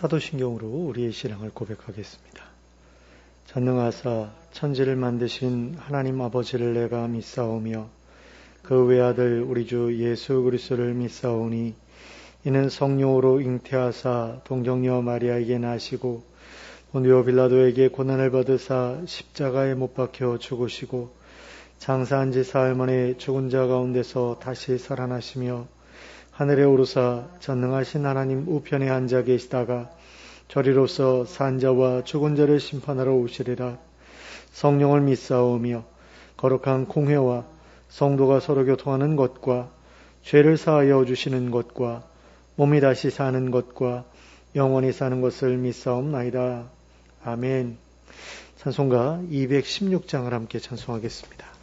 사도신경으로 우리의 신앙을 고백하겠습니다. 전능하사 천지를 만드신 하나님 아버지를 내가 믿사오며 그 외아들 우리 주 예수 그리스도를 믿사오니 이는 성령으로 잉태하사 동정녀 마리아에게 나시고 본디오 빌라도에게 고난을 받으사 십자가에 못 박혀 죽으시고 장사한 지 사흘 만에 죽은 자 가운데서 다시 살아나시며 하늘에 오르사 전능하신 하나님 우편에 앉아 계시다가 저리로서 산 자와 죽은 자를 심판하러 오시리라. 성령을 믿사오며 거룩한 공회와 성도가 서로 교통하는 것과 죄를 사하여 주시는 것과 몸이 다시 사는 것과 영원히 사는 것을 믿사옵나이다. 아멘. 찬송가 216장을 함께 찬송하겠습니다.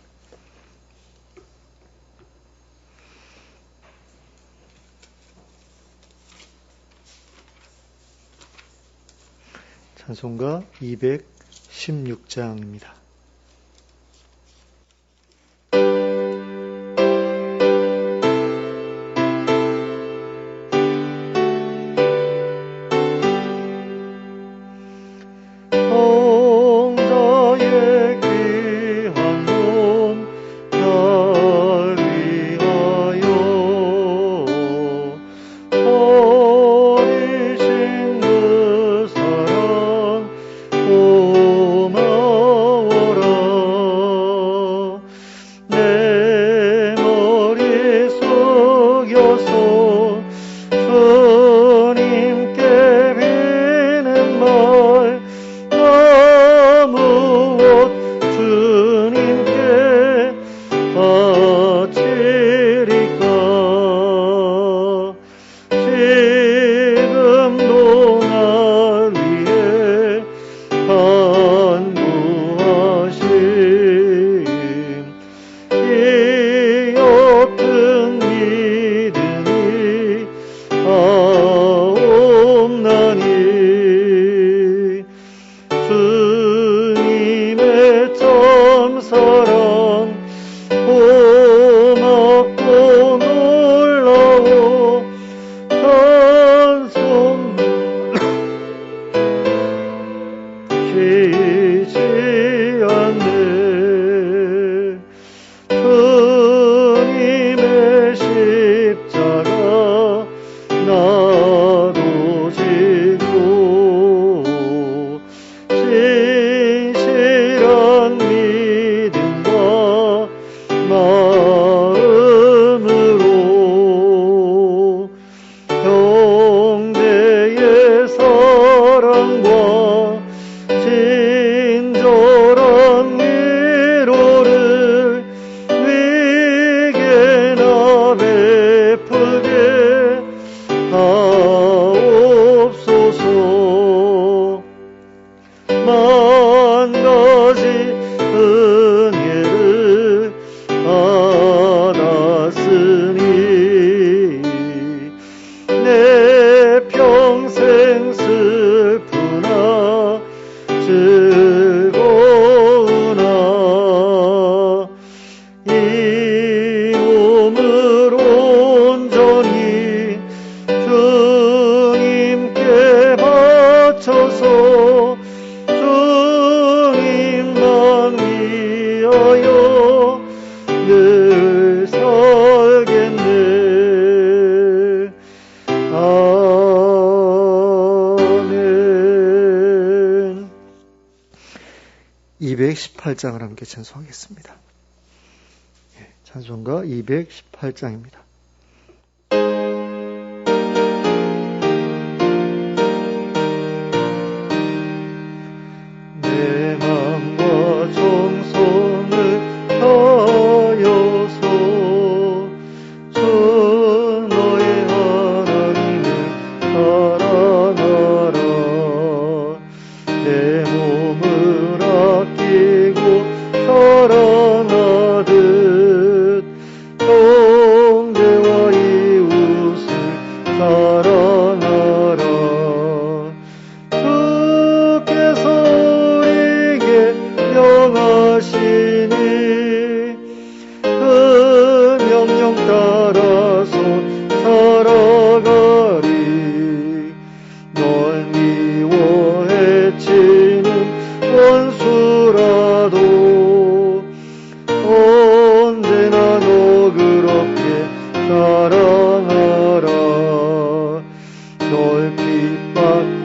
찬송가 216장입니다. 늘 살겠네. 아멘. 218장을 함께 찬송하겠습니다. 찬송가 218장입니다. 내 맘과 정성을 다하여서 주 너의 하나님을 사랑하라. 내 몸을 아끼고 사랑하듯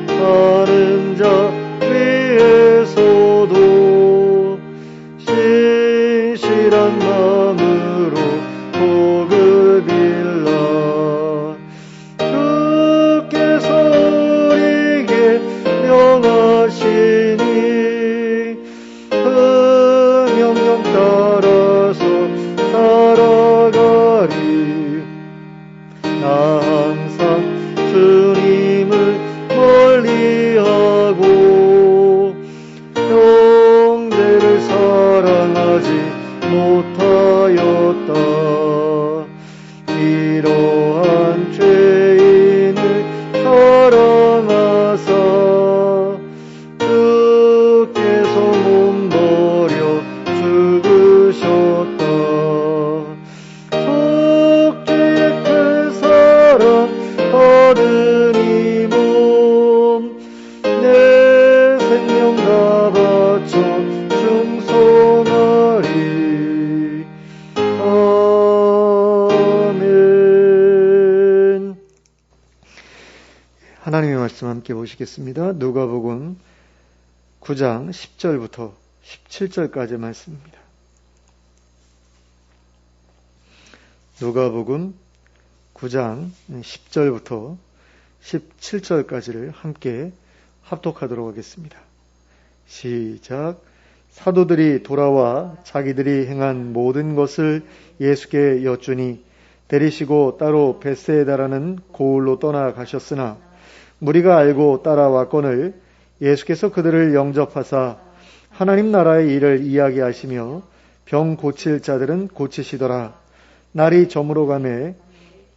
핍박하는 자 위에서도 신실한 마음으로 복을 빌라. 주께서 우리에게 명하시니 그 명령 따라서 살아가리. 나 항상 주님을 멀리하고 형제를 사랑하지 못하였다. 이러한 죄인을 사랑하사 주께서 몸버려 죽으셨다. 속죄의 큰 사랑 받은 이 몸 내 생명 다 바쳐 충성하리. 아멘. 하나님의 말씀 함께 보시겠습니다. 누가복음 9장 10절부터 17절까지 말씀입니다. 누가복음 9장 10절부터 17절까지를 함께 합독하도록 하겠습니다. 시작. 사도들이 돌아와 자기들이 행한 모든 것을 예수께 여쭈니 데리시고 따로 벳세다라는 고을로 떠나가셨으나 무리가 알고 따라왔거늘 예수께서 그들을 영접하사 하나님 나라의 일을 이야기하시며 병 고칠 자들은 고치시더라. 날이 저물어 가매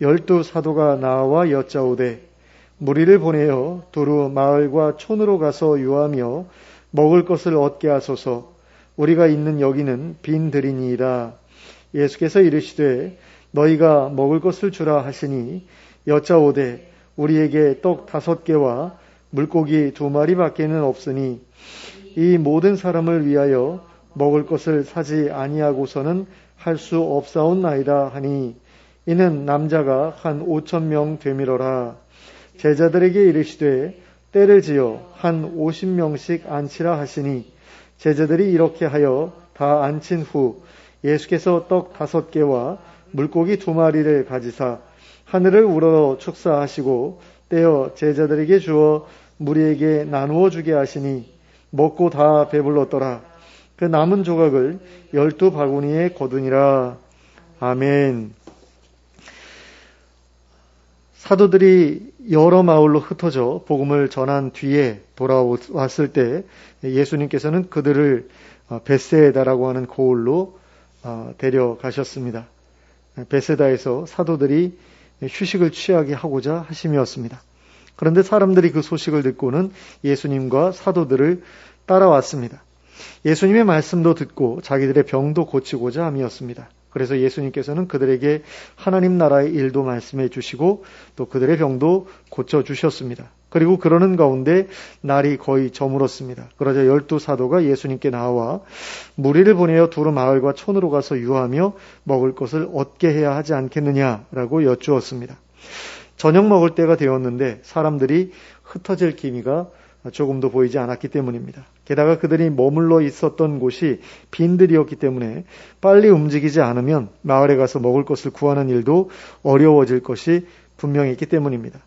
12 사도가 나와 여짜오되 무리를 보내어 두루 마을과 촌으로 가서 유하며 먹을 것을 얻게 하소서. 우리가 있는 여기는 빈들이니이다. 예수께서 이르시되 너희가 먹을 것을 주라 하시니 여짜오되 우리에게 떡 5개와 물고기 2마리밖에는 없으니 이 모든 사람을 위하여 먹을 것을 사지 아니하고서는 할 수 없사옵나이다 하니 이는 남자가 한 5,000명 되밀어라. 제자들에게 이르시되 때를 지어 한 50명씩 앉히라 하시니 제자들이 이렇게 하여 다 앉힌 후 예수께서 떡 5개와 물고기 2마리를 가지사 하늘을 우러러 축사하시고 떼어 제자들에게 주어 무리에게 나누어 주게 하시니 먹고 다 배불렀더라. 그 남은 조각을 12바구니에 거두니라. 아멘. 사도들이 여러 마을로 흩어져 복음을 전한 뒤에 돌아왔을 때 예수님께서는 그들을 벳세다라고 하는 고을로 데려가셨습니다. 벳세다에서 사도들이 휴식을 취하게 하고자 하심이었습니다. 그런데 사람들이 그 소식을 듣고는 예수님과 사도들을 따라왔습니다. 예수님의 말씀도 듣고 자기들의 병도 고치고자 함이었습니다. 그래서 예수님께서는 그들에게 하나님 나라의 일도 말씀해 주시고 또 그들의 병도 고쳐주셨습니다. 그리고 그러는 가운데 날이 거의 저물었습니다. 그러자 12 사도가 예수님께 나와 무리를 보내어 두루 마을과 촌으로 가서 유하며 먹을 것을 얻게 해야 하지 않겠느냐라고 여쭈었습니다. 저녁 먹을 때가 되었는데 사람들이 흩어질 기미가 조금도 보이지 않았기 때문입니다. 게다가 그들이 머물러 있었던 곳이 빈들이었기 때문에 빨리 움직이지 않으면 마을에 가서 먹을 것을 구하는 일도 어려워질 것이 분명했기 때문입니다.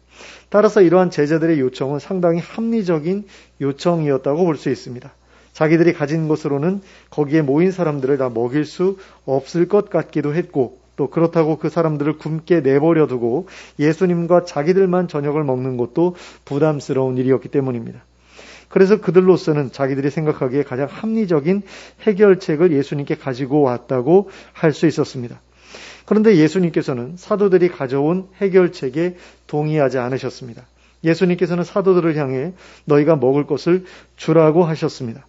따라서 이러한 제자들의 요청은 상당히 합리적인 요청이었다고 볼 수 있습니다. 자기들이 가진 것으로는 거기에 모인 사람들을 다 먹일 수 없을 것 같기도 했고 또 그렇다고 그 사람들을 굶게 내버려 두고 예수님과 자기들만 저녁을 먹는 것도 부담스러운 일이었기 때문입니다. 그래서 그들로서는 자기들이 생각하기에 가장 합리적인 해결책을 예수님께 가지고 왔다고 할 수 있었습니다. 그런데 예수님께서는 사도들이 가져온 해결책에 동의하지 않으셨습니다. 예수님께서는 사도들을 향해 너희가 먹을 것을 주라고 하셨습니다.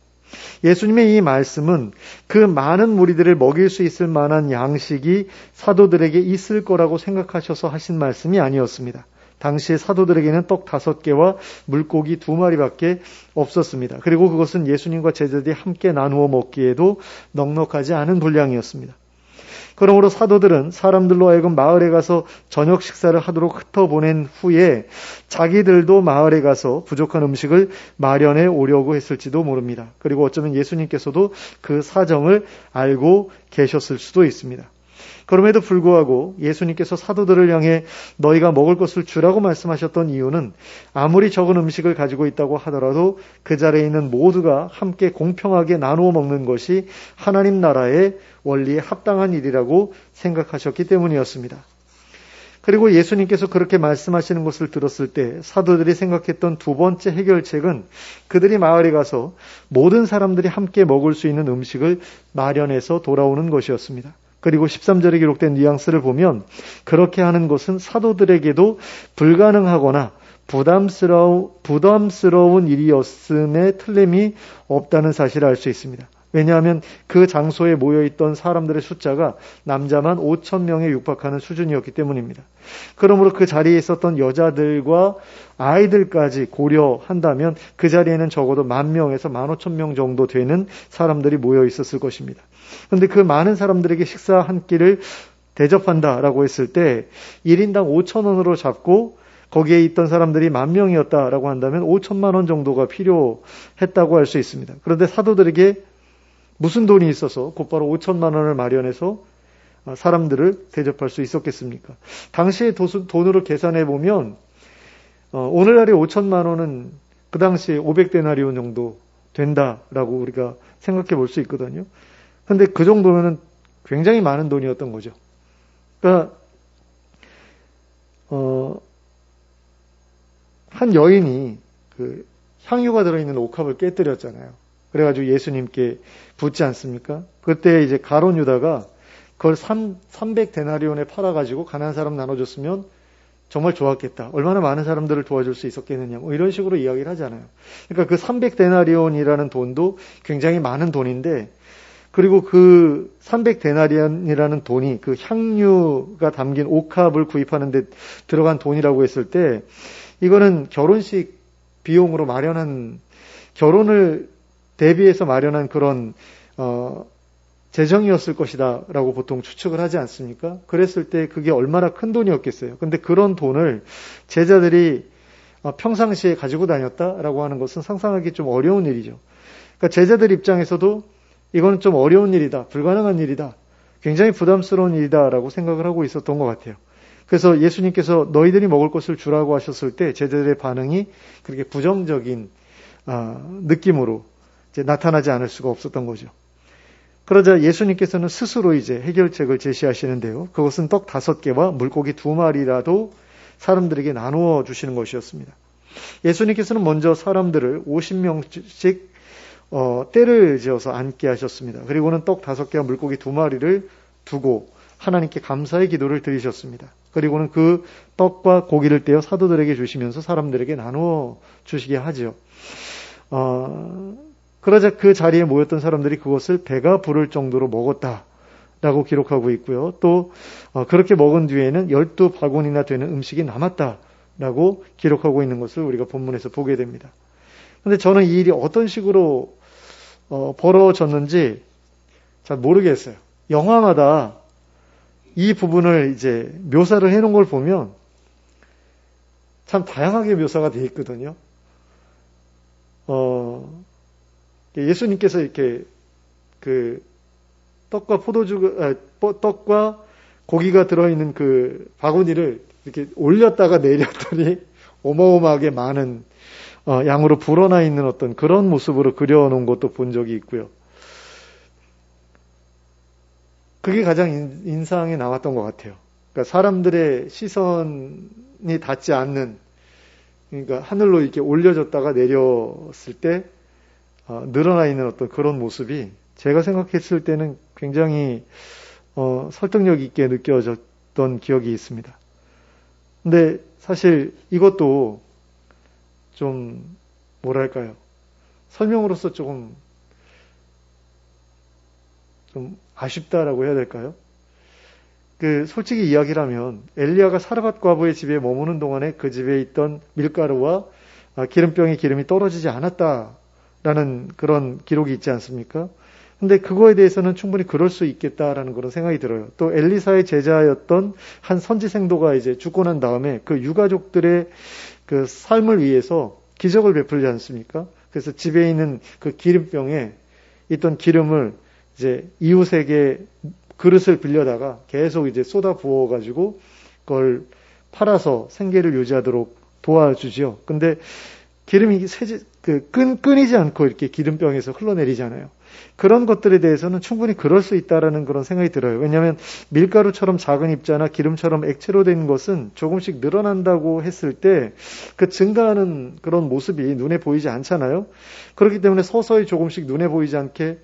예수님의 이 말씀은 그 많은 무리들을 먹일 수 있을 만한 양식이 사도들에게 있을 거라고 생각하셔서 하신 말씀이 아니었습니다. 당시에 사도들에게는 떡 5개와 물고기 2마리밖에 없었습니다. 그리고 그것은 예수님과 제자들이 함께 나누어 먹기에도 넉넉하지 않은 분량이었습니다. 그러므로 사도들은 사람들로 하여금 마을에 가서 저녁 식사를 하도록 흩어보낸 후에 자기들도 마을에 가서 부족한 음식을 마련해 오려고 했을지도 모릅니다. 그리고 어쩌면 예수님께서도 그 사정을 알고 계셨을 수도 있습니다. 그럼에도 불구하고 예수님께서 사도들을 향해 너희가 먹을 것을 주라고 말씀하셨던 이유는 아무리 적은 음식을 가지고 있다고 하더라도 그 자리에 있는 모두가 함께 공평하게 나누어 먹는 것이 하나님 나라의 원리에 합당한 일이라고 생각하셨기 때문이었습니다. 그리고 예수님께서 그렇게 말씀하시는 것을 들었을 때 사도들이 생각했던 두 번째 해결책은 그들이 마을에 가서 모든 사람들이 함께 먹을 수 있는 음식을 마련해서 돌아오는 것이었습니다. 그리고 13절에 기록된 뉘앙스를 보면 그렇게 하는 것은 사도들에게도 불가능하거나 부담스러운 일이었음에 틀림이 없다는 사실을 알 수 있습니다. 왜냐하면 그 장소에 모여있던 사람들의 숫자가 남자만 5,000명에 육박하는 수준이었기 때문입니다. 그러므로 그 자리에 있었던 여자들과 아이들까지 고려한다면 그 자리에는 적어도 10,000명에서 15,000명 정도 되는 사람들이 모여 있었을 것입니다. 그런데 그 많은 사람들에게 식사 한 끼를 대접한다라고 했을 때 1인당 5,000원으로 잡고 거기에 있던 사람들이 10,000명이었다라고 한다면 5천만 원 정도가 필요했다고 할 수 있습니다. 그런데 사도들에게 무슨 돈이 있어서 곧바로 5천만 원을 마련해서 사람들을 대접할 수 있었겠습니까? 당시의 돈으로 계산해 보면 오늘날의 5천만 원은 그 당시에 500데나리온 정도 된다라고 우리가 생각해 볼 수 있거든요. 그런데 그 정도면 굉장히 많은 돈이었던 거죠. 그러니까 한 여인이 그 향유가 들어있는 옥합을 깨뜨렸잖아요. 그래가지고 예수님께 붓지 않습니까? 그때 이제 가룟 유다가 그걸 300데나리온에 팔아가지고 가난한 사람 나눠줬으면 정말 좋았겠다. 얼마나 많은 사람들을 도와줄 수 있었겠느냐. 뭐 이런 식으로 이야기를 하잖아요. 그러니까 그 300데나리온이라는 돈도 굉장히 많은 돈인데, 그리고 그 300데나리온이라는 돈이 그 향유가 담긴 옥합을 구입하는 데 들어간 돈이라고 했을 때, 이거는 결혼식 비용으로 마련한, 결혼을 대비해서 마련한 그런 재정이었을 것이다 라고 보통 추측을 하지 않습니까? 그랬을 때 그게 얼마나 큰 돈이었겠어요. 근데 그런 돈을 제자들이 평상시에 가지고 다녔다라고 하는 것은 상상하기 좀 어려운 일이죠. 그러니까 제자들 입장에서도 이건 좀 어려운 일이다, 불가능한 일이다, 굉장히 부담스러운 일이다 라고 생각을 하고 있었던 것 같아요. 그래서 예수님께서 너희들이 먹을 것을 주라고 하셨을 때 제자들의 반응이 그렇게 부정적인 느낌으로 이제 나타나지 않을 수가 없었던 거죠. 그러자 예수님께서는 스스로 이제 해결책을 제시하시는데요. 그것은 떡 5개와 물고기 2마리라도 사람들에게 나누어 주시는 것이었습니다. 예수님께서는 먼저 사람들을 50명씩 때를 지어서 앉게 하셨습니다. 그리고는 떡 5개와 물고기 2마리를 두고 하나님께 감사의 기도를 드리셨습니다. 그리고는 그 떡과 고기를 떼어 사도들에게 주시면서 사람들에게 나누어 주시게 하죠. 그러자 그 자리에 모였던 사람들이 그것을 배가 부를 정도로 먹었다라고 기록하고 있고요. 또 그렇게 먹은 뒤에는 12바구니나 되는 음식이 남았다라고 기록하고 있는 것을 우리가 본문에서 보게 됩니다. 그런데 저는 이 일이 어떤 식으로 벌어졌는지 잘 모르겠어요. 영화마다 이 부분을 이제 묘사를 해놓은 걸 보면 참 다양하게 묘사가 되어 있거든요. 예수님께서 이렇게 그 떡과 고기가 들어있는 그 바구니를 이렇게 올렸다가 내렸더니 어마어마하게 많은 양으로 불어나 있는 어떤 그런 모습으로 그려놓은 것도 본 적이 있고요. 그게 가장 인상에 남았던 것 같아요. 그러니까 사람들의 시선이 닿지 않는, 그러니까 하늘로 이렇게 올려졌다가 내렸을 때 늘어나 있는 어떤 그런 모습이 제가 생각했을 때는 굉장히 설득력 있게 느껴졌던 기억이 있습니다. 근데 사실 이것도 좀 뭐랄까요, 설명으로서 조금 아쉽다라고 해야 될까요? 솔직히 이야기라면 엘리야가 사르밧 과부의 집에 머무는 동안에 그 집에 있던 밀가루와 기름병의 기름이 떨어지지 않았다라는 그런 기록이 있지 않습니까? 근데 그거에 대해서는 충분히 그럴 수 있겠다라는 그런 생각이 들어요. 또 엘리사의 제자였던 한 선지생도가 이제 죽고 난 다음에 그 유가족들의 그 삶을 위해서 기적을 베풀지 않습니까? 그래서 집에 있는 그 기름병에 있던 기름을 이제 이웃에게 그릇을 빌려다가 계속 이제 쏟아 부어가지고 그걸 팔아서 생계를 유지하도록 도와주죠. 근데 기름이 끊이지 않고 이렇게 기름병에서 흘러내리잖아요. 그런 것들에 대해서는 충분히 그럴 수 있다라는 그런 생각이 들어요. 왜냐하면 밀가루처럼 작은 입자나 기름처럼 액체로 된 것은 조금씩 늘어난다고 했을 때 그 증가하는 그런 모습이 눈에 보이지 않잖아요. 그렇기 때문에 서서히 조금씩 눈에 보이지 않게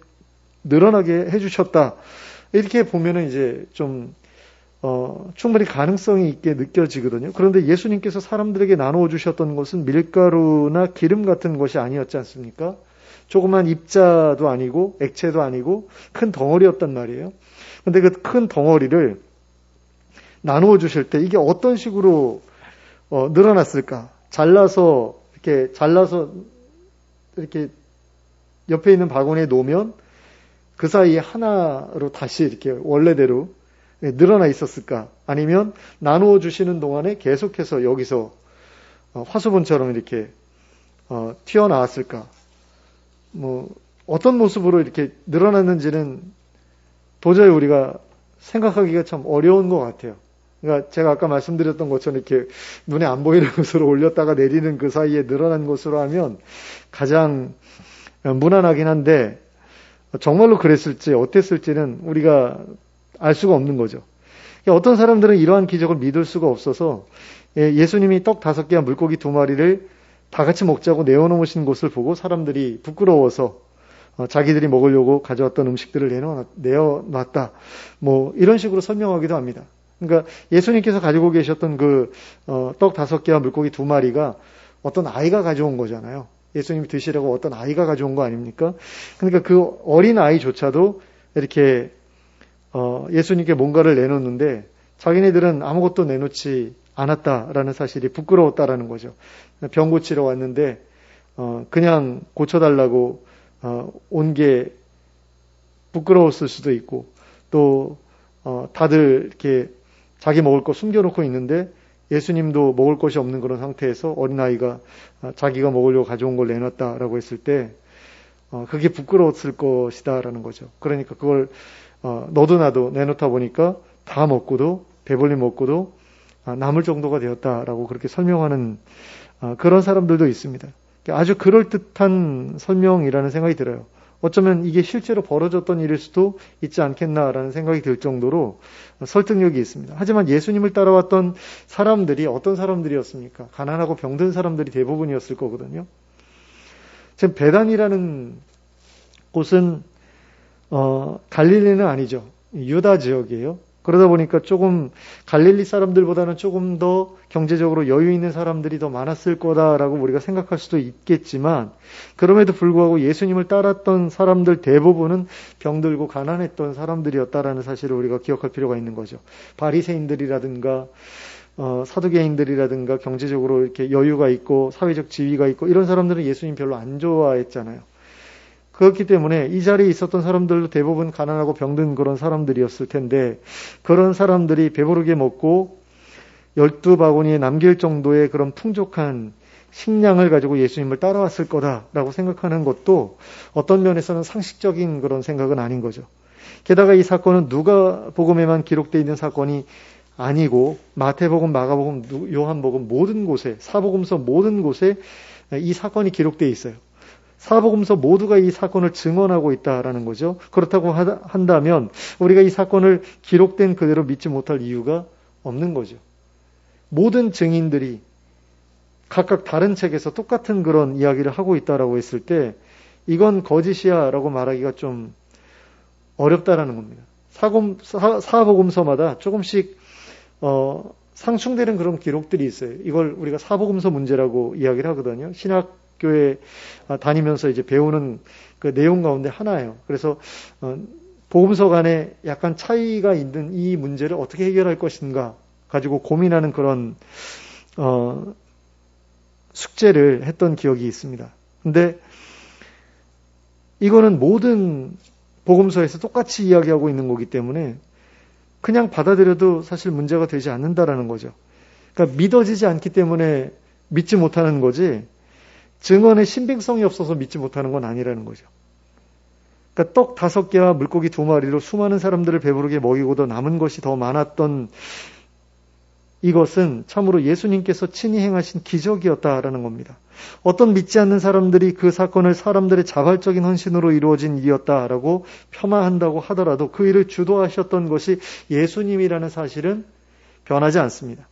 늘어나게 해주셨다. 이렇게 보면은 이제 좀 충분히 가능성이 있게 느껴지거든요. 그런데 예수님께서 사람들에게 나누어 주셨던 것은 밀가루나 기름 같은 것이 아니었지 않습니까? 조그만 입자도 아니고 액체도 아니고 큰 덩어리였단 말이에요. 그런데 그 큰 덩어리를 나누어 주실 때 이게 어떤 식으로 늘어났을까? 잘라서 이렇게 옆에 있는 바구니에 놓으면 그 사이에 하나로 다시 이렇게 원래대로 늘어나 있었을까? 아니면 나누어 주시는 동안에 계속해서 여기서 화수분처럼 이렇게 튀어나왔을까? 어떤 모습으로 이렇게 늘어났는지는 도저히 우리가 생각하기가 참 어려운 것 같아요. 그러니까 제가 아까 말씀드렸던 것처럼 이렇게 눈에 안 보이는 것으로 올렸다가 내리는 그 사이에 늘어난 것으로 하면 가장 무난하긴 한데 정말로 그랬을지 어땠을지는 우리가 알 수가 없는 거죠. 어떤 사람들은 이러한 기적을 믿을 수가 없어서 예수님이 떡 5개와 물고기 2마리를 다 같이 먹자고 내어놓으신 것을 보고 사람들이 부끄러워서 자기들이 먹으려고 가져왔던 음식들을 내어놨다. 이런 식으로 설명하기도 합니다. 그러니까 예수님께서 가지고 계셨던 그 떡 5개와 물고기 2마리가 어떤 아이가 가져온 거잖아요. 예수님이 드시려고 어떤 아이가 가져온 거 아닙니까? 그러니까 그 어린 아이조차도 이렇게 예수님께 뭔가를 내놓는데 자기네들은 아무것도 내놓지 않았다라는 사실이 부끄러웠다라는 거죠. 병 고치러 왔는데 그냥 고쳐달라고 온 게 부끄러웠을 수도 있고 또 다들 이렇게 자기 먹을 거 숨겨놓고 있는데 예수님도 먹을 것이 없는 그런 상태에서 어린아이가 자기가 먹으려고 가져온 걸 내놨다라고 했을 때 그게 부끄러웠을 것이다라는 거죠. 그러니까 그걸 너도 나도 내놓다 보니까 다 먹고도 배불리 먹고도 남을 정도가 되었다라고 그렇게 설명하는 그런 사람들도 있습니다. 아주 그럴듯한 설명이라는 생각이 들어요. 어쩌면 이게 실제로 벌어졌던 일일 수도 있지 않겠나라는 생각이 들 정도로 설득력이 있습니다. 하지만 예수님을 따라왔던 사람들이 어떤 사람들이었습니까? 가난하고 병든 사람들이 대부분이었을 거거든요. 지금 베단이라는 곳은 갈릴리는 아니죠. 유다 지역이에요. 그러다 보니까 조금 갈릴리 사람들보다는 조금 더 경제적으로 여유 있는 사람들이 더 많았을 거다라고 우리가 생각할 수도 있겠지만 그럼에도 불구하고 예수님을 따랐던 사람들 대부분은 병들고 가난했던 사람들이었다라는 사실을 우리가 기억할 필요가 있는 거죠. 바리새인들이라든가 사두개인들이라든가 경제적으로 이렇게 여유가 있고 사회적 지위가 있고 이런 사람들은 예수님 별로 안 좋아했잖아요. 그렇기 때문에 이 자리에 있었던 사람들도 대부분 가난하고 병든 그런 사람들이었을 텐데 그런 사람들이 배부르게 먹고 12바구니에 남길 정도의 그런 풍족한 식량을 가지고 예수님을 따라왔을 거다라고 생각하는 것도 어떤 면에서는 상식적인 그런 생각은 아닌 거죠. 게다가 이 사건은 누가복음에만 기록되어 있는 사건이 아니고 마태복음, 마가복음, 요한복음 모든 곳에 사복음서 모든 곳에 이 사건이 기록되어 있어요. 사복음서 모두가 이 사건을 증언하고 있다라는 거죠. 그렇다고 한다면 우리가 이 사건을 기록된 그대로 믿지 못할 이유가 없는 거죠. 모든 증인들이 각각 다른 책에서 똑같은 그런 이야기를 하고 있다라고 했을 때 이건 거짓이야라고 말하기가 좀 어렵다라는 겁니다. 사복음서마다 조금씩 상충되는 그런 기록들이 있어요. 이걸 우리가 사복음서 문제라고 이야기를 하거든요. 신학교에 다니면서 이제 배우는 그 내용 가운데 하나예요. 그래서 복음서 간에 약간 차이가 있는 이 문제를 어떻게 해결할 것인가 가지고 고민하는 그런 숙제를 했던 기억이 있습니다. 근데 이거는 모든 복음서에서 똑같이 이야기하고 있는 거기 때문에 그냥 받아들여도 사실 문제가 되지 않는다라는 거죠. 그러니까 믿어지지 않기 때문에 믿지 못하는 거지 증언의 신빙성이 없어서 믿지 못하는 건 아니라는 거죠. 그러니까 떡 5개와 물고기 2마리로 수많은 사람들을 배부르게 먹이고도 남은 것이 더 많았던 이것은 참으로 예수님께서 친히 행하신 기적이었다라는 겁니다. 어떤 믿지 않는 사람들이 그 사건을 사람들의 자발적인 헌신으로 이루어진 일이었다라고 폄하한다고 하더라도 그 일을 주도하셨던 것이 예수님이라는 사실은 변하지 않습니다.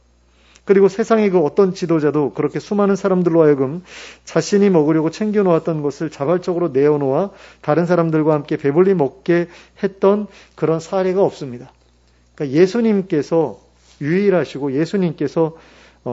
그리고 세상의 그 어떤 지도자도 그렇게 수많은 사람들로 하여금 자신이 먹으려고 챙겨놓았던 것을 자발적으로 내어놓아 다른 사람들과 함께 배불리 먹게 했던 그런 사례가 없습니다. 그러니까 예수님께서 유일하시고 예수님께서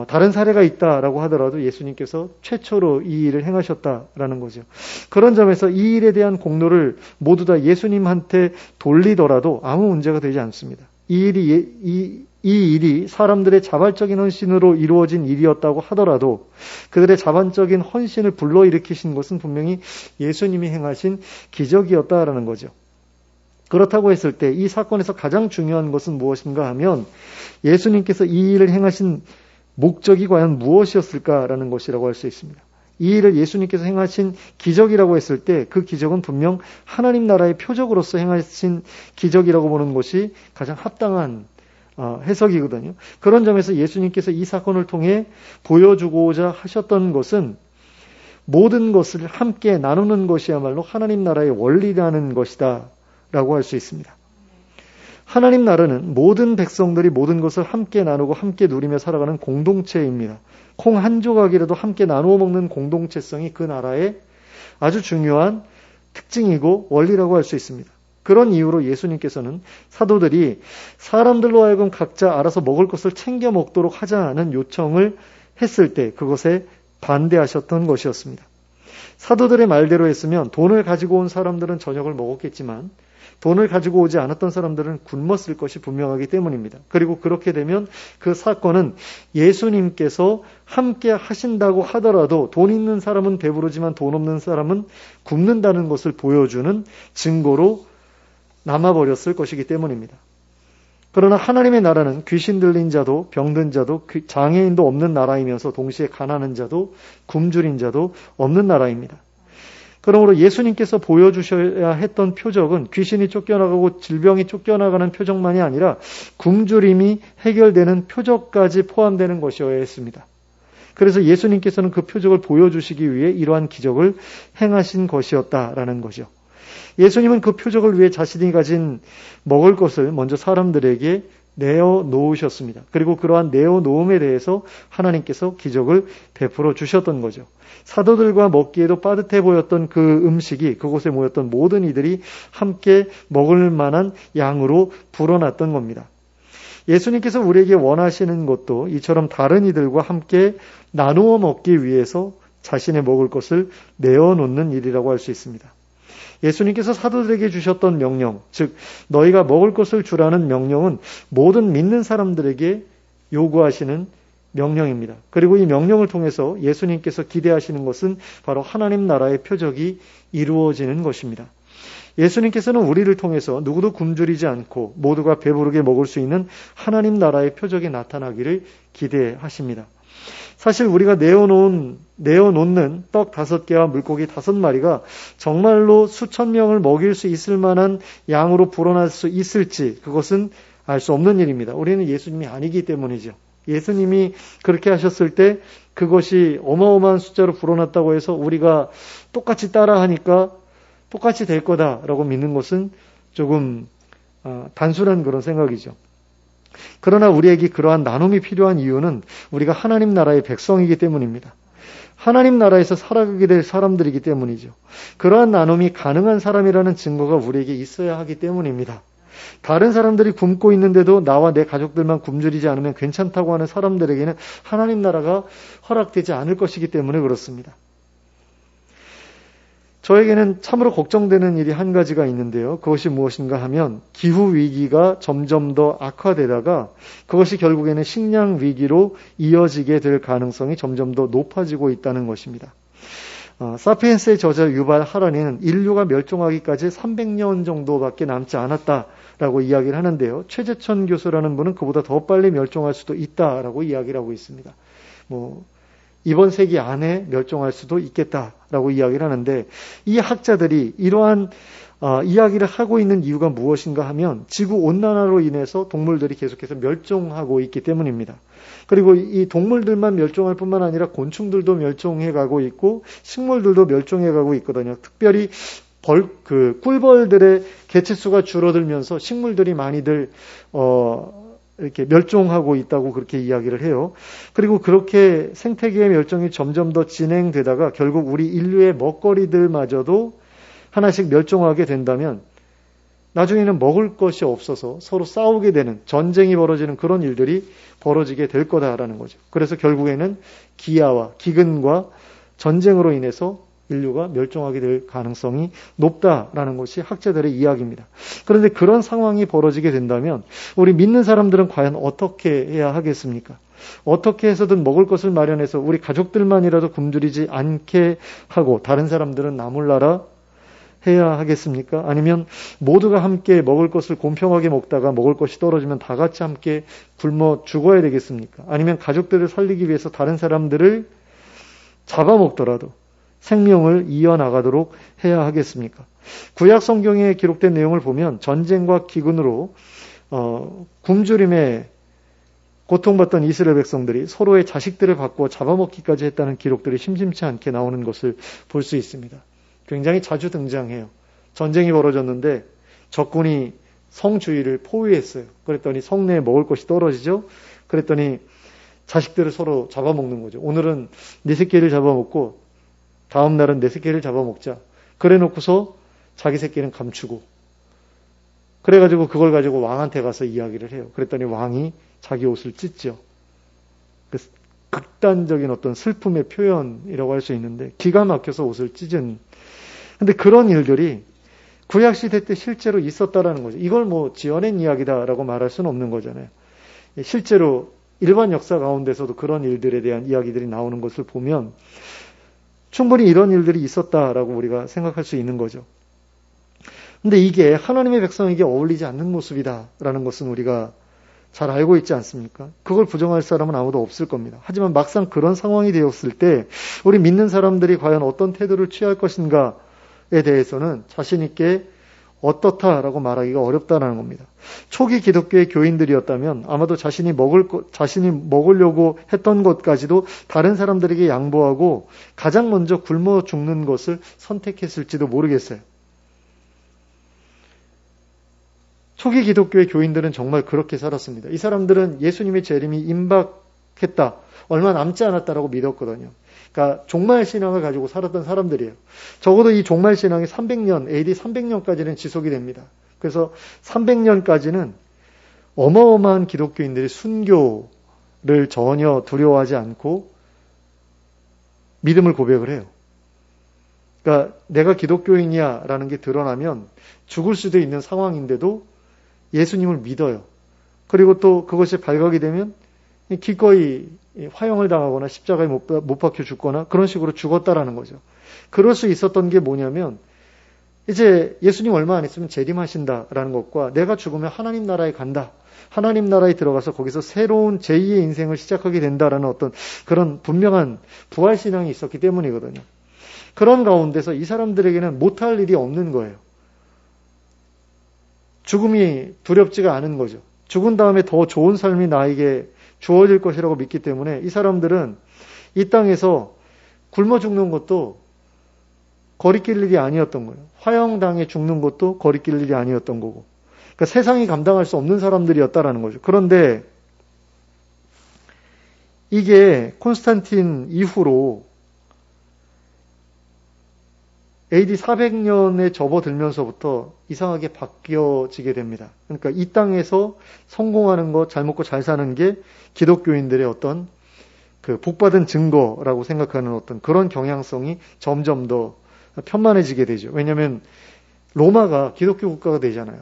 다른 사례가 있다라고 하더라도 예수님께서 최초로 이 일을 행하셨다라는 거죠. 그런 점에서 이 일에 대한 공로를 모두 다 예수님한테 돌리더라도 아무 문제가 되지 않습니다. 이 일이 사람들의 자발적인 헌신으로 이루어진 일이었다고 하더라도 그들의 자발적인 헌신을 불러일으키신 것은 분명히 예수님이 행하신 기적이었다라는 거죠. 그렇다고 했을 때 이 사건에서 가장 중요한 것은 무엇인가 하면 예수님께서 이 일을 행하신 목적이 과연 무엇이었을까라는 것이라고 할 수 있습니다. 이 일을 예수님께서 행하신 기적이라고 했을 때 그 기적은 분명 하나님 나라의 표적으로서 행하신 기적이라고 보는 것이 가장 합당한 해석이거든요. 그런 점에서 예수님께서 이 사건을 통해 보여주고자 하셨던 것은 모든 것을 함께 나누는 것이야말로 하나님 나라의 원리라는 것이다 라고 할 수 있습니다. 하나님 나라는 모든 백성들이 모든 것을 함께 나누고 함께 누리며 살아가는 공동체입니다. 콩 한 조각이라도 함께 나누어 먹는 공동체성이 그 나라의 아주 중요한 특징이고 원리라고 할 수 있습니다. 그런 이유로 예수님께서는 사도들이 사람들로 하여금 각자 알아서 먹을 것을 챙겨 먹도록 하자는 요청을 했을 때 그것에 반대하셨던 것이었습니다. 사도들의 말대로 했으면 돈을 가지고 온 사람들은 저녁을 먹었겠지만 돈을 가지고 오지 않았던 사람들은 굶었을 것이 분명하기 때문입니다. 그리고 그렇게 되면 그 사건은 예수님께서 함께 하신다고 하더라도 돈 있는 사람은 배부르지만 돈 없는 사람은 굶는다는 것을 보여주는 증거로 남아버렸을 것이기 때문입니다. 그러나 하나님의 나라는 귀신 들린 자도 병든 자도 장애인도 없는 나라이면서 동시에 가난한 자도 굶주린 자도 없는 나라입니다. 그러므로 예수님께서 보여주셔야 했던 표적은 귀신이 쫓겨나가고 질병이 쫓겨나가는 표적만이 아니라 굶주림이 해결되는 표적까지 포함되는 것이어야 했습니다. 그래서 예수님께서는 그 표적을 보여주시기 위해 이러한 기적을 행하신 것이었다라는 거죠. 예수님은 그 표적을 위해 자신이 가진 먹을 것을 먼저 사람들에게 내어놓으셨습니다. 그리고 그러한 내어놓음에 대해서 하나님께서 기적을 베풀어 주셨던 거죠. 사도들과 먹기에도 빠듯해 보였던 그 음식이 그곳에 모였던 모든 이들이 함께 먹을 만한 양으로 불어났던 겁니다. 예수님께서 우리에게 원하시는 것도 이처럼 다른 이들과 함께 나누어 먹기 위해서 자신의 먹을 것을 내어놓는 일이라고 할 수 있습니다. 예수님께서 사도들에게 주셨던 명령, 즉 너희가 먹을 것을 주라는 명령은 모든 믿는 사람들에게 요구하시는 명령입니다. 그리고 이 명령을 통해서 예수님께서 기대하시는 것은 바로 하나님 나라의 표적이 이루어지는 것입니다. 예수님께서는 우리를 통해서 누구도 굶주리지 않고 모두가 배부르게 먹을 수 있는 하나님 나라의 표적이 나타나기를 기대하십니다. 사실 우리가 내어놓는 떡 5개와 물고기 5마리가 정말로 수천 명을 먹일 수 있을 만한 양으로 불어날 수 있을지 그것은 알 수 없는 일입니다. 우리는 예수님이 아니기 때문이죠. 예수님이 그렇게 하셨을 때 그것이 어마어마한 숫자로 불어났다고 해서 우리가 똑같이 따라하니까 똑같이 될 거다라고 믿는 것은 조금 단순한 그런 생각이죠. 그러나 우리에게 그러한 나눔이 필요한 이유는 우리가 하나님 나라의 백성이기 때문입니다. 하나님 나라에서 살아가게 될 사람들이기 때문이죠. 그러한 나눔이 가능한 사람이라는 증거가 우리에게 있어야 하기 때문입니다. 다른 사람들이 굶고 있는데도 나와 내 가족들만 굶주리지 않으면 괜찮다고 하는 사람들에게는 하나님 나라가 허락되지 않을 것이기 때문에 그렇습니다. 저에게는 참으로 걱정되는 일이 한 가지가 있는데요. 그것이 무엇인가 하면 기후위기가 점점 더 악화되다가 그것이 결국에는 식량위기로 이어지게 될 가능성이 점점 더 높아지고 있다는 것입니다. 사피엔스의 저자 유발 하라니는 인류가 멸종하기까지 300년 정도밖에 남지 않았다라고 이야기를 하는데요. 최재천 교수라는 분은 그보다 더 빨리 멸종할 수도 있다라고 이야기를 하고 있습니다. 이번 세기 안에 멸종할 수도 있겠다라고 이야기를 하는데, 이 학자들이 이러한 이야기를 하고 있는 이유가 무엇인가 하면 지구 온난화로 인해서 동물들이 계속해서 멸종하고 있기 때문입니다. 그리고 이 동물들만 멸종할 뿐만 아니라 곤충들도 멸종해 가고 있고 식물들도 멸종해 가고 있거든요. 특별히 꿀벌들의 개체수가 줄어들면서 식물들이 많이들 이렇게 멸종하고 있다고 그렇게 이야기를 해요. 그리고 그렇게 생태계의 멸종이 점점 더 진행되다가 결국 우리 인류의 먹거리들마저도 하나씩 멸종하게 된다면 나중에는 먹을 것이 없어서 서로 싸우게 되는, 전쟁이 벌어지는 그런 일들이 벌어지게 될 거다라는 거죠. 그래서 결국에는 기아와 기근과 전쟁으로 인해서 인류가 멸종하게 될 가능성이 높다라는 것이 학자들의 이야기입니다. 그런데 그런 상황이 벌어지게 된다면 우리 믿는 사람들은 과연 어떻게 해야 하겠습니까? 어떻게 해서든 먹을 것을 마련해서 우리 가족들만이라도 굶주리지 않게 하고 다른 사람들은 나몰라라 해야 하겠습니까? 아니면 모두가 함께 먹을 것을 공평하게 먹다가 먹을 것이 떨어지면 다 같이 함께 굶어 죽어야 되겠습니까? 아니면 가족들을 살리기 위해서 다른 사람들을 잡아먹더라도 생명을 이어나가도록 해야 하겠습니까? 구약 성경에 기록된 내용을 보면 전쟁과 기근으로 굶주림에 고통받던 이스라엘 백성들이 서로의 자식들을 바꾸어 잡아먹기까지 했다는 기록들이 심심치 않게 나오는 것을 볼 수 있습니다. 굉장히 자주 등장해요. 전쟁이 벌어졌는데 적군이 성 주위를 포위했어요. 그랬더니 성 내에 먹을 것이 떨어지죠. 그랬더니 자식들을 서로 잡아먹는 거죠. 오늘은 네 새끼를 잡아먹고 다음 날은 내 새끼를 잡아먹자. 그래 놓고서 자기 새끼는 감추고. 그래가지고 그걸 가지고 왕한테 가서 이야기를 해요. 그랬더니 왕이 자기 옷을 찢죠. 극단적인 어떤 슬픔의 표현이라고 할 수 있는데 기가 막혀서 옷을 찢은. 근데 그런 일들이 구약시대 때 실제로 있었다라는 거죠. 이걸 지어낸 이야기다라고 말할 수는 없는 거잖아요. 실제로 일반 역사 가운데서도 그런 일들에 대한 이야기들이 나오는 것을 보면 충분히 이런 일들이 있었다라고 우리가 생각할 수 있는 거죠. 근데 이게 하나님의 백성에게 어울리지 않는 모습이다라는 것은 우리가 잘 알고 있지 않습니까? 그걸 부정할 사람은 아무도 없을 겁니다. 하지만 막상 그런 상황이 되었을 때 우리 믿는 사람들이 과연 어떤 태도를 취할 것인가에 대해서는 자신 있게 어떻다라고 말하기가 어렵다는 겁니다. 초기 기독교의 교인들이었다면 아마도 자신이 먹으려고 했던 것까지도 다른 사람들에게 양보하고 가장 먼저 굶어 죽는 것을 선택했을지도 모르겠어요. 초기 기독교의 교인들은 정말 그렇게 살았습니다. 이 사람들은 예수님의 재림이 임박했다, 얼마 남지 않았다라고 믿었거든요. 그러니까 종말 신앙을 가지고 살았던 사람들이에요. 적어도 이 종말 신앙이 300년, AD 300년까지는 지속이 됩니다. 그래서 300년까지는 어마어마한 기독교인들이 순교를 전혀 두려워하지 않고 믿음을 고백을 해요. 그러니까 내가 기독교인이야라는 게 드러나면 죽을 수도 있는 상황인데도 예수님을 믿어요. 그리고 또 그것이 발각이 되면 기꺼이 화형을 당하거나 십자가에 못 박혀 죽거나 그런 식으로 죽었다라는 거죠. 그럴 수 있었던 게 뭐냐면 이제 예수님 얼마 안 있으면 재림하신다라는 것과 내가 죽으면 하나님 나라에 간다. 하나님 나라에 들어가서 거기서 새로운 제2의 인생을 시작하게 된다라는 어떤 그런 분명한 부활신앙이 있었기 때문이거든요. 그런 가운데서 이 사람들에게는 못할 일이 없는 거예요. 죽음이 두렵지가 않은 거죠. 죽은 다음에 더 좋은 삶이 나에게 주어질 것이라고 믿기 때문에 이 사람들은 이 땅에서 굶어 죽는 것도 거리낄 일이 아니었던 거예요. 화형당해 죽는 것도 거리낄 일이 아니었던 거고. 그러니까 세상이 감당할 수 없는 사람들이었다라는 거죠. 그런데 이게 콘스탄틴 이후로 AD 400년에 접어들면서부터 이상하게 바뀌어지게 됩니다. 그러니까 이 땅에서 성공하는 것, 잘 먹고 잘 사는 게 기독교인들의 어떤 그 복받은 증거라고 생각하는 어떤 그런 경향성이 점점 더 편만해지게 되죠. 왜냐하면 로마가 기독교 국가가 되잖아요.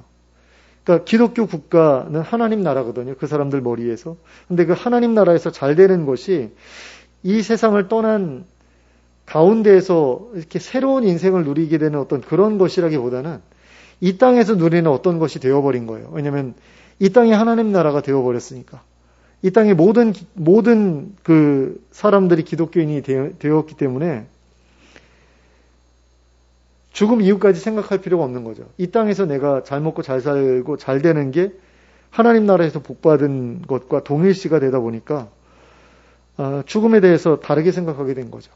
그러니까 기독교 국가는 하나님 나라거든요. 그 사람들 머리에서. 근데 그 하나님 나라에서 잘 되는 것이 이 세상을 떠난 가운데에서 이렇게 새로운 인생을 누리게 되는 어떤 그런 것이라기보다는 이 땅에서 누리는 어떤 것이 되어버린 거예요. 왜냐하면 이 땅이 하나님 나라가 되어버렸으니까. 이 땅의 모든 그 사람들이 기독교인이 되었기 때문에 죽음 이후까지 생각할 필요가 없는 거죠. 이 땅에서 내가 잘 먹고 잘 살고 잘 되는 게 하나님 나라에서 복받은 것과 동일시가 되다 보니까 죽음에 대해서 다르게 생각하게 된 거죠.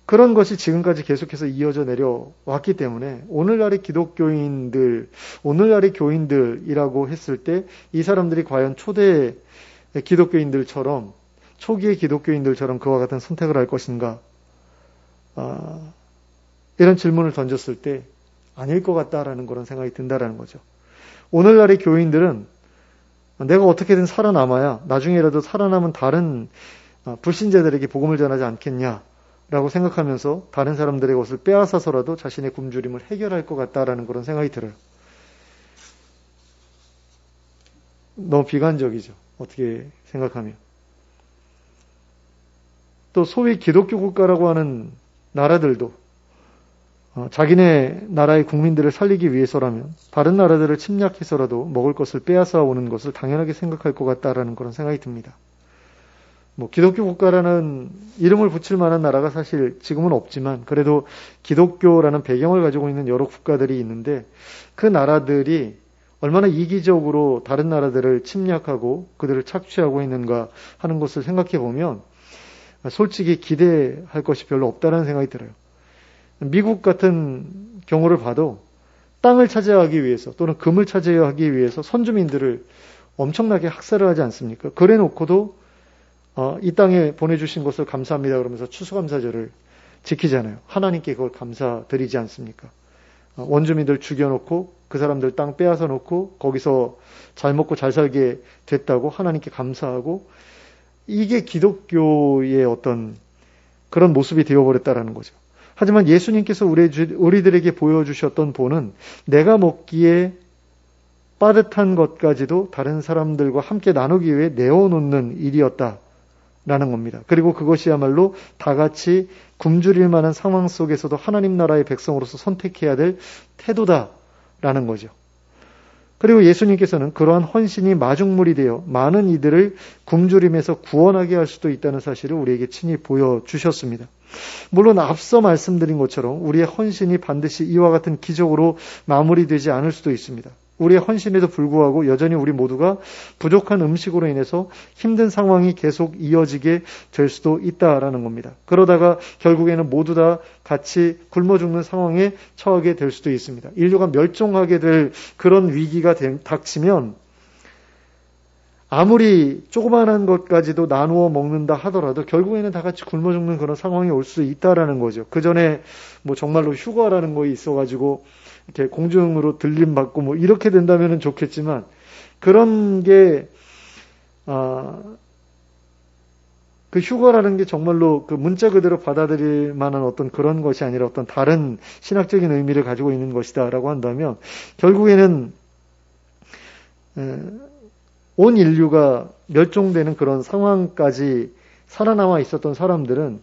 그런 것이 지금까지 계속해서 이어져 내려왔기 때문에 오늘날의 기독교인들, 오늘날의 교인들이라고 했을 때 이 사람들이 과연 초대 기독교인들처럼, 초기의 기독교인들처럼 그와 같은 선택을 할 것인가? 이런 질문을 던졌을 때 아닐 것 같다라는 그런 생각이 든다라는 거죠. 오늘날의 교인들은 내가 어떻게든 살아남아야 나중에라도 살아남은 다른 불신자들에게 복음을 전하지 않겠냐? 라고 생각하면서 다른 사람들의 것을 빼앗아서라도 자신의 굶주림을 해결할 것 같다라는 그런 생각이 들어요. 너무 비관적이죠. 어떻게 생각하면. 또 소위 기독교 국가라고 하는 나라들도 자기네 나라의 국민들을 살리기 위해서라면 다른 나라들을 침략해서라도 먹을 것을 빼앗아 오는 것을 당연하게 생각할 것 같다라는 그런 생각이 듭니다. 기독교 국가라는 이름을 붙일 만한 나라가 사실 지금은 없지만 그래도 기독교라는 배경을 가지고 있는 여러 국가들이 있는데 그 나라들이 얼마나 이기적으로 다른 나라들을 침략하고 그들을 착취하고 있는가 하는 것을 생각해 보면 솔직히 기대할 것이 별로 없다는 생각이 들어요. 미국 같은 경우를 봐도 땅을 차지하기 위해서 또는 금을 차지하기 위해서 선주민들을 엄청나게 학살을 하지 않습니까? 그래 놓고도 이 땅에 보내주신 것을 감사합니다 그러면서 추수감사절을 지키잖아요. 하나님께 그걸 감사드리지 않습니까? 원주민들 죽여놓고 그 사람들 땅 빼앗아 놓고 거기서 잘 먹고 잘 살게 됐다고 하나님께 감사하고 이게 기독교의 어떤 그런 모습이 되어버렸다라는 거죠. 하지만 예수님께서 우리들에게 보여주셨던 본은 내가 먹기에 빠듯한 것까지도 다른 사람들과 함께 나누기 위해 내어놓는 일이었다. 라는 겁니다. 그리고 그것이야말로 다 같이 굶주릴 만한 상황 속에서도 하나님 나라의 백성으로서 선택해야 될 태도다라는 거죠. 그리고 예수님께서는 그러한 헌신이 마중물이 되어 많은 이들을 굶주림에서 구원하게 할 수도 있다는 사실을 우리에게 친히 보여주셨습니다. 물론 앞서 말씀드린 것처럼 우리의 헌신이 반드시 이와 같은 기적으로 마무리되지 않을 수도 있습니다. 우리의 헌신에도 불구하고 여전히 우리 모두가 부족한 음식으로 인해서 힘든 상황이 계속 이어지게 될 수도 있다라는 겁니다. 그러다가 결국에는 모두 다 같이 굶어 죽는 상황에 처하게 될 수도 있습니다. 인류가 멸종하게 될 그런 위기가 닥치면 아무리 조그마한 것까지도 나누어 먹는다 하더라도 결국에는 다 같이 굶어 죽는 그런 상황이 올 수 있다라는 거죠. 그 전에 정말로 휴가라는 거 있어가지고 이렇게 공중으로 들림받고 이렇게 된다면 좋겠지만 그런 게 그 휴가라는 게 정말로 그 문자 그대로 받아들일 만한 어떤 그런 것이 아니라 어떤 다른 신학적인 의미를 가지고 있는 것이다라고 한다면 결국에는 온 인류가 멸종되는 그런 상황까지 살아남아 있었던 사람들은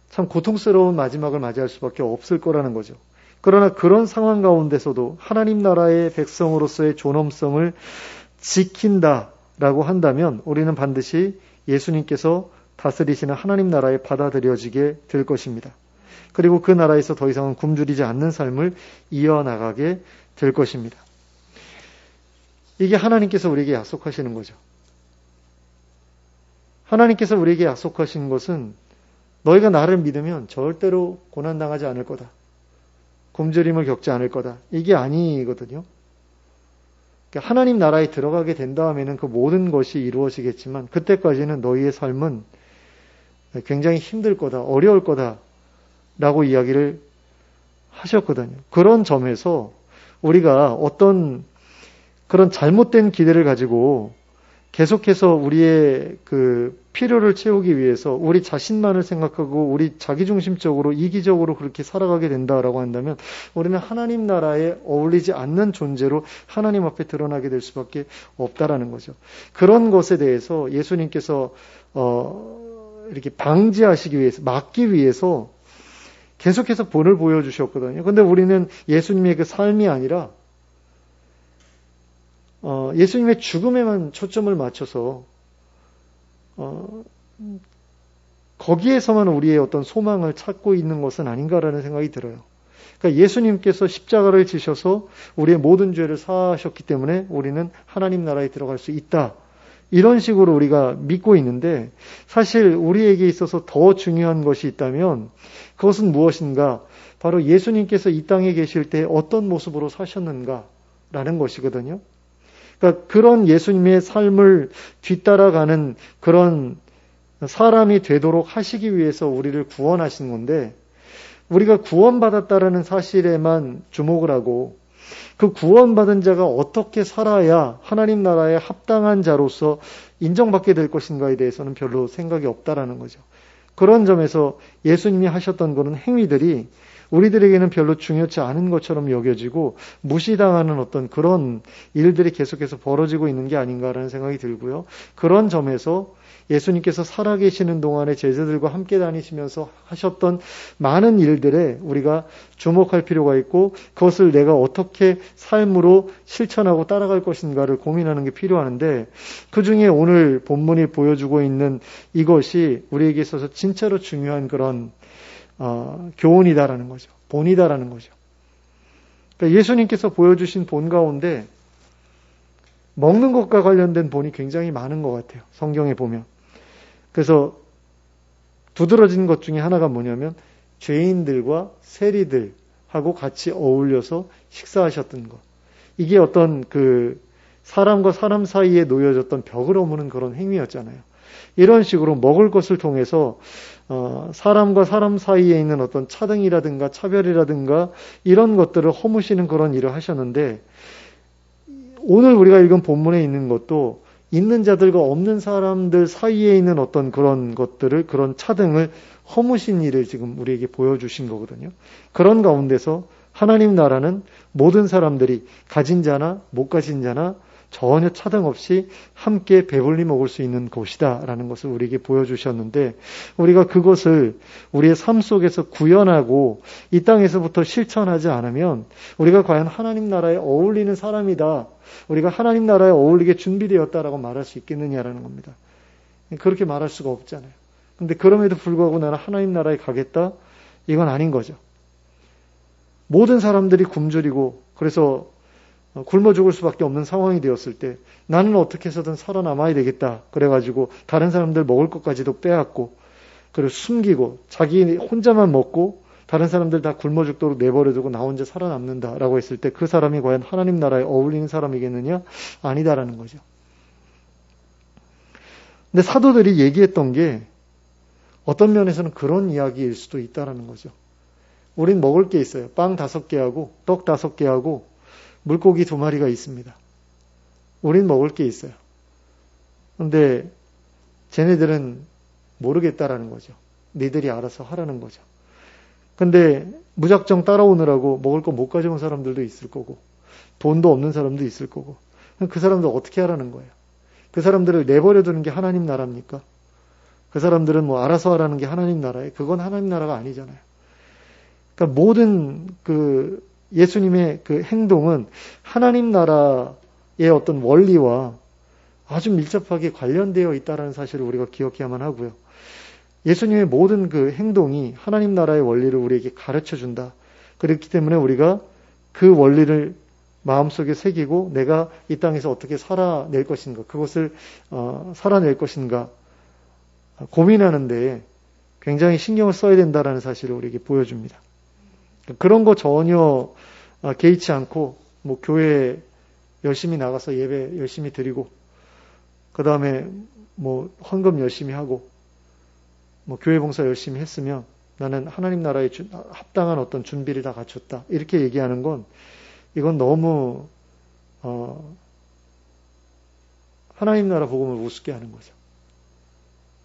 참 고통스러운 마지막을 맞이할 수밖에 없을 거라는 거죠. 그러나 그런 상황 가운데서도 하나님 나라의 백성으로서의 존엄성을 지킨다라고 한다면 우리는 반드시 예수님께서 다스리시는 하나님 나라에 받아들여지게 될 것입니다. 그리고 그 나라에서 더 이상은 굶주리지 않는 삶을 이어나가게 될 것입니다. 이게 하나님께서 우리에게 약속하시는 거죠. 하나님께서 우리에게 약속하신 것은 너희가 나를 믿으면 절대로 고난당하지 않을 거다. 굶주림을 겪지 않을 거다. 이게 아니거든요. 하나님 나라에 들어가게 된 다음에는 그 모든 것이 이루어지겠지만 그때까지는 너희의 삶은 굉장히 힘들 거다. 어려울 거다. 라고 이야기를 하셨거든요. 그런 점에서 우리가 어떤 그런 잘못된 기대를 가지고 계속해서 우리의 그 필요를 채우기 위해서 우리 자신만을 생각하고 우리 자기중심적으로 이기적으로 그렇게 살아가게 된다라고 한다면 우리는 하나님 나라에 어울리지 않는 존재로 하나님 앞에 드러나게 될 수밖에 없다라는 거죠. 그런 것에 대해서 예수님께서 이렇게 방지하시기 위해서, 막기 위해서 계속해서 본을 보여주셨거든요. 근데 우리는 예수님의 그 삶이 아니라 예수님의 죽음에만 초점을 맞춰서 거기에서만 우리의 어떤 소망을 찾고 있는 것은 아닌가라는 생각이 들어요. 그러니까 예수님께서 십자가를 지셔서 우리의 모든 죄를 사하셨기 때문에 우리는 하나님 나라에 들어갈 수 있다. 이런 식으로 우리가 믿고 있는데 사실 우리에게 있어서 더 중요한 것이 있다면 그것은 무엇인가? 바로 예수님께서 이 땅에 계실 때 어떤 모습으로 사셨는가라는 것이거든요. 그러니까 그런 예수님의 삶을 뒤따라가는 그런 사람이 되도록 하시기 위해서 우리를 구원하신 건데 우리가 구원받았다라는 사실에만 주목을 하고 그 구원받은 자가 어떻게 살아야 하나님 나라에 합당한 자로서 인정받게 될 것인가에 대해서는 별로 생각이 없다라는 거죠. 그런 점에서 예수님이 하셨던 그런 행위들이 우리들에게는 별로 중요치 않은 것처럼 여겨지고 무시당하는 어떤 그런 일들이 계속해서 벌어지고 있는 게 아닌가라는 생각이 들고요. 그런 점에서 예수님께서 살아계시는 동안에 제자들과 함께 다니시면서 하셨던 많은 일들에 우리가 주목할 필요가 있고 그것을 내가 어떻게 삶으로 실천하고 따라갈 것인가를 고민하는 게 필요한데 그중에 오늘 본문이 보여주고 있는 이것이 우리에게 있어서 진짜로 중요한 그런 교훈이다라는 거죠. 본이다라는 거죠. 그러니까 예수님께서 보여주신 본 가운데 먹는 것과 관련된 본이 굉장히 많은 것 같아요. 성경에 보면. 그래서 두드러진 것 중에 하나가 뭐냐면 죄인들과 세리들하고 같이 어울려서 식사하셨던 것. 이게 어떤 그 사람과 사람 사이에 놓여졌던 벽을 허무는 그런 행위였잖아요. 이런 식으로 먹을 것을 통해서 사람과 사람 사이에 있는 어떤 차등이라든가 차별이라든가 이런 것들을 허무시는 그런 일을 하셨는데 오늘 우리가 읽은 본문에 있는 것도 있는 자들과 없는 사람들 사이에 있는 어떤 그런 것들을 그런 차등을 허무신 일을 지금 우리에게 보여주신 거거든요. 그런 가운데서 하나님 나라는 모든 사람들이 가진 자나 못 가진 자나 전혀 차등 없이 함께 배불리 먹을 수 있는 곳이다라는 것을 우리에게 보여주셨는데 우리가 그것을 우리의 삶 속에서 구현하고 이 땅에서부터 실천하지 않으면 우리가 과연 하나님 나라에 어울리는 사람이다. 우리가 하나님 나라에 어울리게 준비되었다라고 말할 수 있겠느냐라는 겁니다. 그렇게 말할 수가 없잖아요. 근데 그럼에도 불구하고 나는 하나님 나라에 가겠다? 이건 아닌 거죠. 모든 사람들이 굶주리고 그래서 굶어 죽을 수밖에 없는 상황이 되었을 때 나는 어떻게 해서든 살아남아야 되겠다. 그래가지고 다른 사람들 먹을 것까지도 빼앗고 그리고 숨기고 자기 혼자만 먹고 다른 사람들 다 굶어 죽도록 내버려두고 나 혼자 살아남는다라고 했을 때 그 사람이 과연 하나님 나라에 어울리는 사람이겠느냐? 아니다라는 거죠. 근데 사도들이 얘기했던 게 어떤 면에서는 그런 이야기일 수도 있다라는 거죠. 우린 먹을 게 있어요. 빵 5개하고 떡 5개하고 물고기 2마리가 있습니다. 우린 먹을 게 있어요. 근데 쟤네들은 모르겠다라는 거죠. 니들이 알아서 하라는 거죠. 근데 무작정 따라오느라고 먹을 거 못 가져온 사람들도 있을 거고 돈도 없는 사람도 있을 거고 그 사람들 어떻게 하라는 거예요? 그 사람들을 내버려 두는 게 하나님 나라입니까? 그 사람들은 뭐 알아서 하라는 게 하나님 나라예요? 그건 하나님 나라가 아니잖아요. 그러니까 모든 그 예수님의 그 행동은 하나님 나라의 어떤 원리와 아주 밀접하게 관련되어 있다는 사실을 우리가 기억해야만 하고요. 예수님의 모든 그 행동이 하나님 나라의 원리를 우리에게 가르쳐 준다. 그렇기 때문에 우리가 그 원리를 마음속에 새기고 내가 이 땅에서 어떻게 살아낼 것인가, 그것을 살아낼 것인가 고민하는데 굉장히 신경을 써야 된다는 사실을 우리에게 보여줍니다. 그런 거 전혀 개의치 않고 뭐 교회 열심히 나가서 예배 열심히 드리고 그 다음에 뭐 헌금 열심히 하고 뭐 교회 봉사 열심히 했으면 나는 하나님 나라에 합당한 어떤 준비를 다 갖췄다. 이렇게 얘기하는 건 이건 너무 하나님 나라 복음을 우습게 하는 거죠.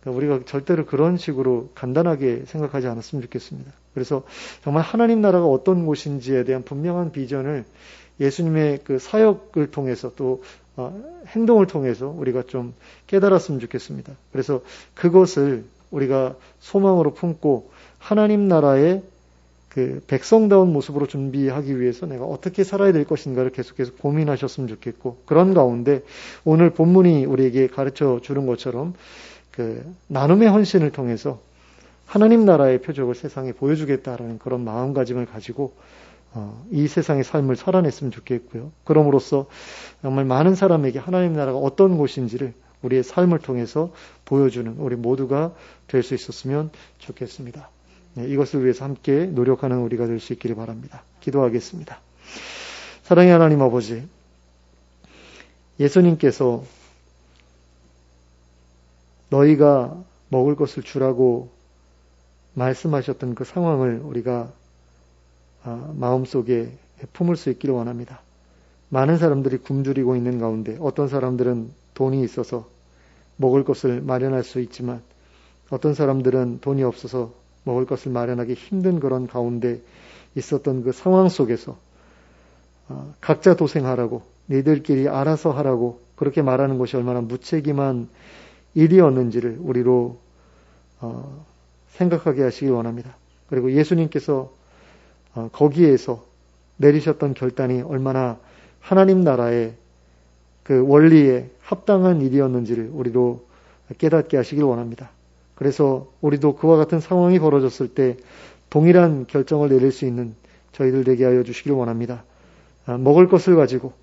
그러니까 우리가 절대로 그런 식으로 간단하게 생각하지 않았으면 좋겠습니다. 그래서 정말 하나님 나라가 어떤 곳인지에 대한 분명한 비전을 예수님의 그 사역을 통해서 또 행동을 통해서 우리가 좀 깨달았으면 좋겠습니다. 그래서 그것을 우리가 소망으로 품고 하나님 나라의 그 백성다운 모습으로 준비하기 위해서 내가 어떻게 살아야 될 것인가를 계속해서 고민하셨으면 좋겠고, 그런 가운데 오늘 본문이 우리에게 가르쳐 주는 것처럼 그 나눔의 헌신을 통해서 하나님 나라의 표적을 세상에 보여주겠다라는 그런 마음가짐을 가지고 이 세상의 삶을 살아냈으면 좋겠고요. 그럼으로써 정말 많은 사람에게 하나님 나라가 어떤 곳인지를 우리의 삶을 통해서 보여주는 우리 모두가 될 수 있었으면 좋겠습니다. 네, 이것을 위해서 함께 노력하는 우리가 될 수 있기를 바랍니다. 기도하겠습니다. 사랑의 하나님 아버지, 예수님께서 너희가 먹을 것을 주라고 말씀하셨던 그 상황을 우리가 마음속에 품을 수 있기를 원합니다. 많은 사람들이 굶주리고 있는 가운데 어떤 사람들은 돈이 있어서 먹을 것을 마련할 수 있지만 어떤 사람들은 돈이 없어서 먹을 것을 마련하기 힘든 그런 가운데 있었던 그 상황 속에서 각자 도생하라고, 니들끼리 알아서 하라고 그렇게 말하는 것이 얼마나 무책임한 일이었는지를 우리로 생각하게 하시길 원합니다. 그리고 예수님께서 거기에서 내리셨던 결단이 얼마나 하나님 나라의 그 원리에 합당한 일이었는지를 우리로 깨닫게 하시길 원합니다. 그래서 우리도 그와 같은 상황이 벌어졌을 때 동일한 결정을 내릴 수 있는 저희들 되게 하여 주시길 원합니다. 먹을 것을 가지고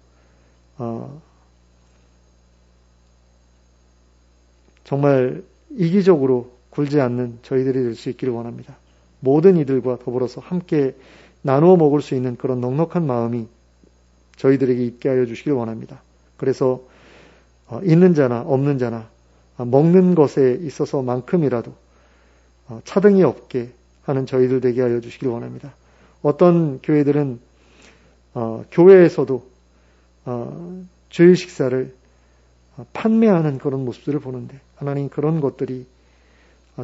정말 이기적으로 굴지 않는 저희들이 될 수 있기를 원합니다. 모든 이들과 더불어서 함께 나누어 먹을 수 있는 그런 넉넉한 마음이 저희들에게 있게 하여 주시길 원합니다. 그래서 있는 자나 없는 자나 먹는 것에 있어서만큼이라도 차등이 없게 하는 저희들 되게 하여 주시길 원합니다. 어떤 교회들은 교회에서도 주일 식사를 판매하는 그런 모습들을 보는데, 하나님, 그런 것들이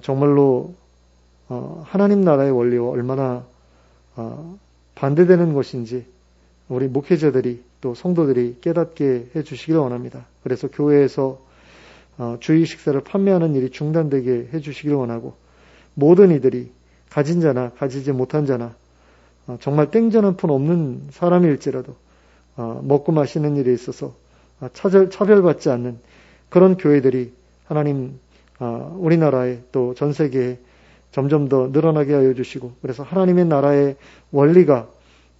정말로 하나님 나라의 원리와 얼마나 반대되는 것인지 우리 목회자들이 또 성도들이 깨닫게 해주시길 원합니다. 그래서 교회에서 주일 식사를 판매하는 일이 중단되게 해주시길 원하고, 모든 이들이 가진 자나 가지지 못한 자나 정말 땡전 한 푼 없는 사람일지라도 먹고 마시는 일에 있어서 차별받지 않는 그런 교회들이 하나님 우리나라에 또 전 세계에 점점 더 늘어나게 하여 주시고, 그래서 하나님의 나라의 원리가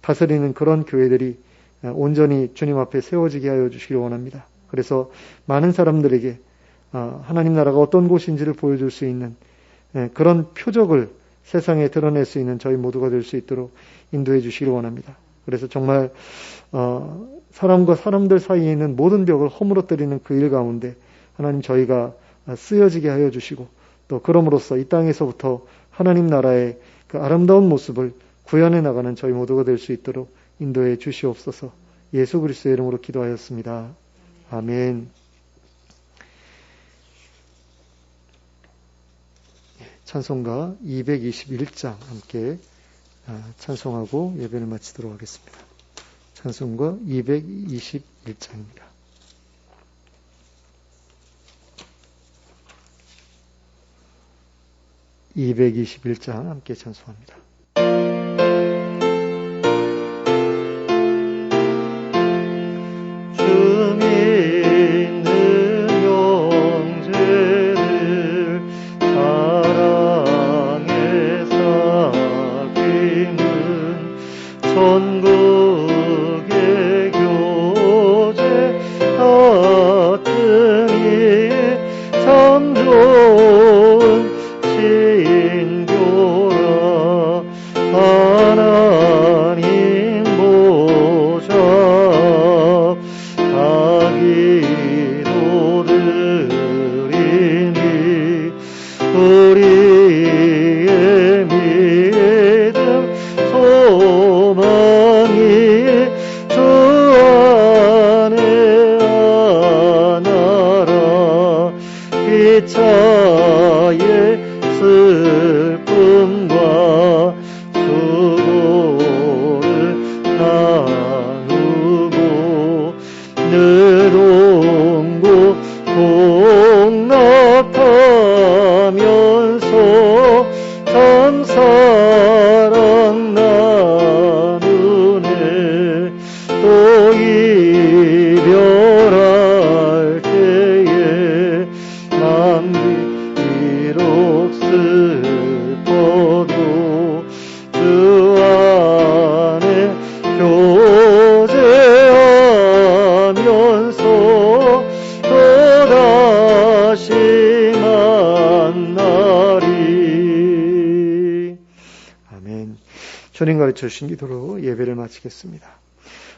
다스리는 그런 교회들이 온전히 주님 앞에 세워지게 하여 주시길 원합니다. 그래서 많은 사람들에게 하나님 나라가 어떤 곳인지를 보여줄 수 있는 그런 표적을 세상에 드러낼 수 있는 저희 모두가 될 수 있도록 인도해 주시길 원합니다. 그래서 정말 사람과 사람들 사이에 있는 모든 벽을 허물어뜨리는 그 일 가운데 하나님, 저희가 쓰여지게 하여 주시고, 또 그럼으로써 이 땅에서부터 하나님 나라의 그 아름다운 모습을 구현해 나가는 저희 모두가 될 수 있도록 인도해 주시옵소서. 예수 그리스도의 이름으로 기도하였습니다. 아멘. 찬송가 221장 함께 찬송하고 예배를 마치도록 하겠습니다. 찬송가 221장입니다. 221장 함께 찬송합니다. 주 믿는 형제들 사랑에 사귀는 천국의 교제 같으니 참 좋은 신교라. 하나님 보좌 다 기도 드리니 우리의 믿음 소망이 주 안에 하나라. 슬픔과 수고를 나누고 늘 동고 동락하면서 참 사랑 나누네. 또 이별할 때에 맘 비록 슬퍼도 그 안에 교제하면서 또다시 만나리. 아멘. 주님 가르쳐 주신 기도로 예배를 마치겠습니다.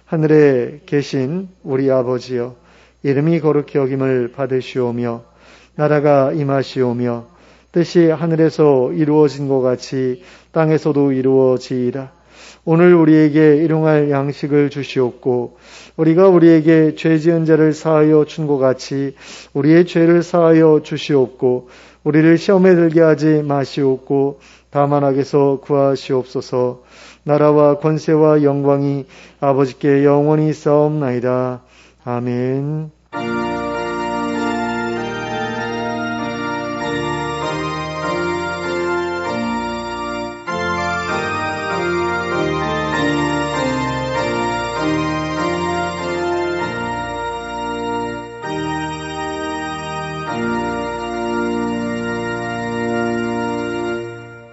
하늘에 계신 우리 아버지여, 이름이 거룩히 여김을 받으시오며 나라가 임하시오며 뜻이 하늘에서 이루어진 것 같이 땅에서도 이루어지이다. 오늘 우리에게 일용할 양식을 주시옵고 우리가 우리에게 죄 지은 자를 사하여 준 것 같이 우리의 죄를 사하여 주시옵고 우리를 시험에 들게 하지 마시옵고 다만 악에서 구하시옵소서. 나라와 권세와 영광이 아버지께 영원히 있사옵나이다. 아멘.